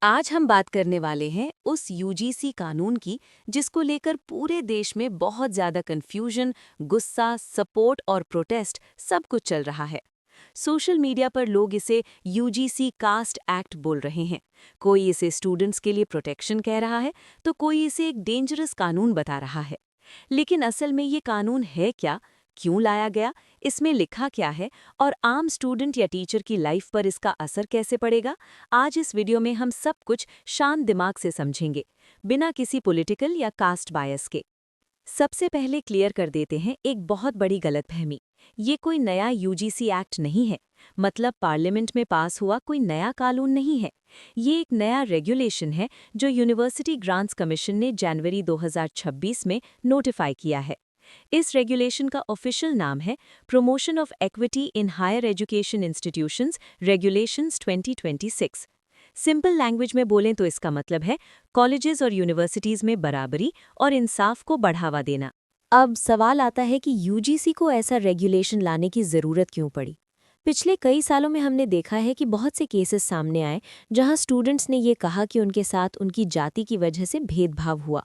आज हम बात करने वाले हैं उस यूजीसी कानून की जिसको लेकर पूरे देश में बहुत ज्यादा कंफ्यूजन, गुस्सा, सपोर्ट और प्रोटेस्ट सब कुछ चल रहा है। सोशल मीडिया पर लोग इसे यूजीसी कास्ट एक्ट बोल रहे हैं। कोई इसे स्टूडेंट्स के लिए प्रोटेक्शन कह रहा है, तो कोई इसे एक डेंजरस कानून बता रहा है। लेकिन असल में ये कानून है क्या, क्यों लाया गया, इसमें लिखा क्या है और आम स्टूडेंट या टीचर की लाइफ पर इसका असर कैसे पड़ेगा, आज इस वीडियो में हम सब कुछ शांत दिमाग से समझेंगे, बिना किसी पॉलिटिकल या कास्ट बायस के। सबसे पहले क्लियर कर देते हैं एक बहुत बड़ी गलतफहमी। ये कोई नया यूजीसी एक्ट नहीं है, मतलब पार्लियामेंट में पास हुआ कोई नया कानून नहीं है। ये एक नया रेगुलेशन है जो यूनिवर्सिटी ग्रांट्स कमीशन ने जनवरी 2026 में नोटिफाई किया है। इस रेगुलेशन का ऑफिशियल नाम है promotion of equity in higher education institutions regulations 2026। Simple language में बोलें तो इसका मतलब है कॉलेजेस और यूनिवर्सिटीज में बराबरी और इंसाफ को बढ़ावा देना। अब सवाल आता है कि यूजीसी को ऐसा रेगुलेशन लाने की ज़रूरत क्यों पड़ी। पिछले कई सालों में हमने देखा है कि बहुत से केसेस सामने आए जहां स्टूडेंट्स ने ये कहा कि उनके साथ उनकी जाति की वजह से भेदभाव हुआ।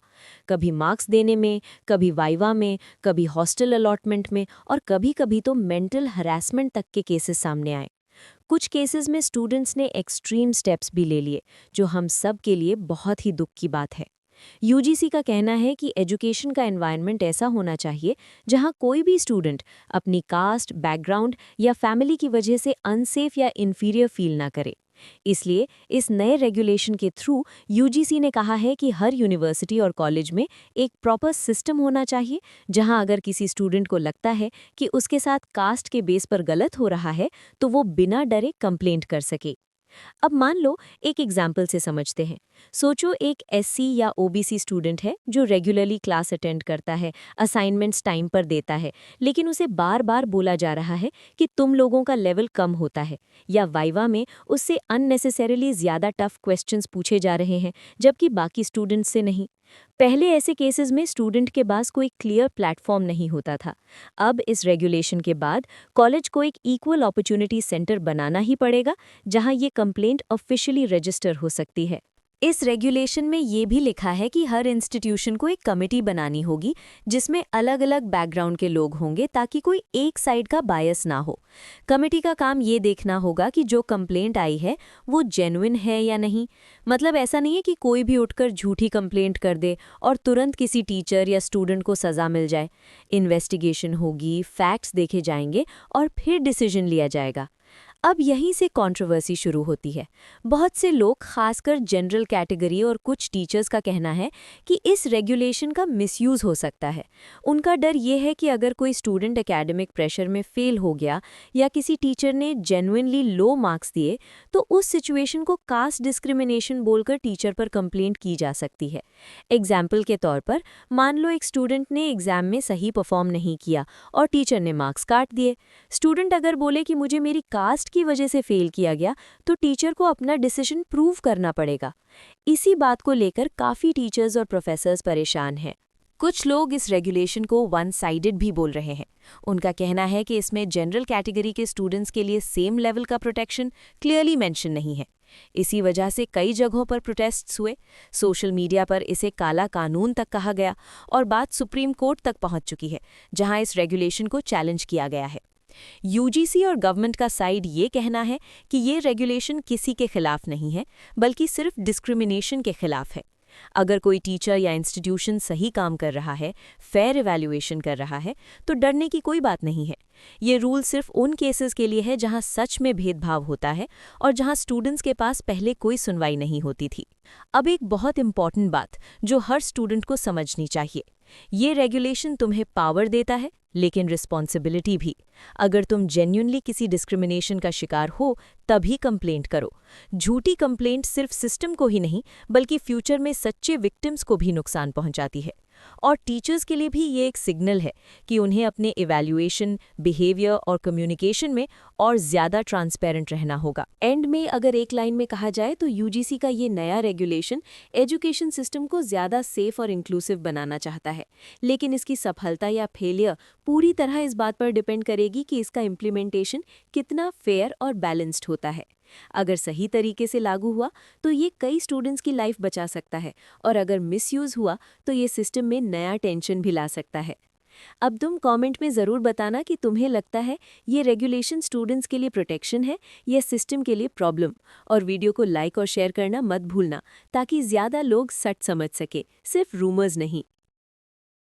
कभी मार्क्स देने में, कभी वाइवा में, कभी हॉस्टल अलॉटमेंट में और कभी-कभी तो मेंटल हरासमेंट तक के केसेस सामने आए। कुछ केसेस में स्टूडेंट्स ने एक्सट्रीम स्टेप्स भी ले लिए, जो हम सब के लिए बहुत ही दुख की बात है। यूजीसी का कहना है कि एजुकेशन का एनवायरनमेंट ऐसा होना चाहिए जहां कोई भी स्टूडेंट अपनी कास्ट, बैकग्राउंड या फैमिली की वजह से अनसेफ या इन्फीरियर फील ना करे। इसलिए इस नए रेगुलेशन के थ्रू यूजीसी ने कहा है कि हर यूनिवर्सिटी और कॉलेज में एक प्रॉपर सिस्टम होना चाहिए जहां अगर किसी स्टूडेंट को लगता है कि उसके साथ कास्ट के बेस पर गलत हो रहा है तो वो बिना डरे कंप्लेंट कर सके। अब मान लो एक एग्जाम्पल से समझते हैं। सोचो एक एससी या ओबीसी स्टूडेंट है जो रेगुलरली क्लास अटेंड करता है, असाइनमेंट्स टाइम पर देता है, लेकिन उसे बार बार बोला जा रहा है कि तुम लोगों का लेवल कम होता है, या वाइवा में उससे अननेसेसरीली ज़्यादा टफ क्वेश्चंस पूछे जा रहे हैं जबकि बाकी स्टूडेंट्स से नहीं। पहले ऐसे केसेस में स्टूडेंट के पास कोई क्लियर प्लेटफॉर्म नहीं होता था। अब इस रेगुलेशन के बाद कॉलेज को एक इक्वल अपॉर्चुनिटी सेंटर बनाना ही पड़ेगा जहां ये कंप्लेंट ऑफिशियली रजिस्टर हो सकती है। इस रेगुलेशन में ये भी लिखा है कि हर इंस्टीट्यूशन को एक कमेटी बनानी होगी जिसमें अलग अलग बैकग्राउंड के लोग होंगे ताकि कोई एक साइड का बायस ना हो। कमेटी का काम ये देखना होगा कि जो कंप्लेंट आई है वो जेन्युइन है या नहीं। मतलब ऐसा नहीं है कि कोई भी उठकर झूठी कंप्लेंट कर दे और तुरंत किसी टीचर या स्टूडेंट को सज़ा मिल जाए। इन्वेस्टिगेशन होगी, फैक्ट्स देखे जाएंगे और फिर डिसीजन लिया जाएगा। अब यहीं से कंट्रोवर्सी शुरू होती है। बहुत से लोग, खासकर जनरल कैटेगरी और कुछ टीचर्स का कहना है कि इस रेगुलेशन का मिसयूज़ हो सकता है। उनका डर ये है कि अगर कोई स्टूडेंट एकेडमिक प्रेशर में फेल हो गया या किसी टीचर ने जेन्युइनली लो मार्क्स दिए तो उस सिचुएशन को कास्ट डिस्क्रिमिनेशन बोलकर टीचर पर कंप्लेंट की जा सकती है। एग्जाम्पल के तौर पर मान लो एक स्टूडेंट ने एग्जाम में सही परफॉर्म नहीं किया और टीचर ने मार्क्स काट दिए। स्टूडेंट अगर बोले कि मुझे मेरी कास्ट की वजह से फेल किया गया तो टीचर को अपना डिसीजन प्रूव करना पड़ेगा। इसी बात को लेकर काफ़ी टीचर्स और प्रोफेसर्स परेशान हैं। कुछ लोग इस रेगुलेशन को वन साइडेड भी बोल रहे हैं। उनका कहना है कि इसमें जनरल कैटेगरी के स्टूडेंट्स के लिए सेम लेवल का प्रोटेक्शन क्लियरली मेंशन नहीं है। इसी वजह से कई जगहों पर प्रोटेस्ट्स हुए। सोशल मीडिया पर इसे काला कानून तक कहा गया और बात सुप्रीम कोर्ट तक पहुंच चुकी है, जहां इस रेगुलेशन को चैलेंज किया गया है। यूजीसी और गवर्नमेंट का साइड ये कहना है कि ये रेगुलेशन किसी के खिलाफ नहीं है, बल्कि सिर्फ डिस्क्रिमिनेशन के खिलाफ है। अगर कोई टीचर या इंस्टीट्यूशन सही काम कर रहा है, फेयर इवैल्यूएशन कर रहा है, तो डरने की कोई बात नहीं है। ये रूल सिर्फ उन केसेस के लिए है जहां सच में भेदभाव होता है और जहां स्टूडेंट्स के पास पहले कोई सुनवाई नहीं होती थी। अब एक बहुत इंपॉर्टेंट बात जो हर स्टूडेंट को समझनी चाहिए, ये रेगुलेशन तुम्हें पावर देता है लेकिन रिस्पॉन्सिबिलिटी भी। अगर तुम जेन्युइनली किसी डिस्क्रिमिनेशन का शिकार हो तभी कंप्लेंट करो। झूठी कंप्लेंट सिर्फ सिस्टम को ही नहीं बल्कि फ्यूचर में सच्चे विक्टिम्स को भी नुकसान पहुंचाती है। और टीचर्स के लिए भी ये एक सिग्नल है कि उन्हें अपने इवैल्यूएशन, बिहेवियर और कम्युनिकेशन में और ज़्यादा ट्रांसपेरेंट रहना होगा। एंड में अगर एक लाइन में कहा जाए तो यूजीसी का ये नया रेगुलेशन एजुकेशन सिस्टम को ज़्यादा सेफ और इंक्लूसिव बनाना चाहता है, लेकिन इसकी सफलता या फेलियर पूरी तरह इस बात पर डिपेंड करेगी कि इसका इम्प्लीमेंटेशन कितना फेयर और बैलेंस्ड होता है। अगर सही तरीके से लागू हुआ तो ये कई स्टूडेंट्स की लाइफ बचा सकता है, और अगर मिसयूज हुआ तो ये सिस्टम में नया टेंशन भी ला सकता है। अब तुम कमेंट में ज़रूर बताना कि तुम्हें लगता है ये रेगुलेशन स्टूडेंट्स के लिए प्रोटेक्शन है या सिस्टम के लिए प्रॉब्लम, और वीडियो को लाइक और शेयर करना मत भूलना ताकि ज़्यादा लोग सच समझ सके, सिर्फ रूमर्स नहीं।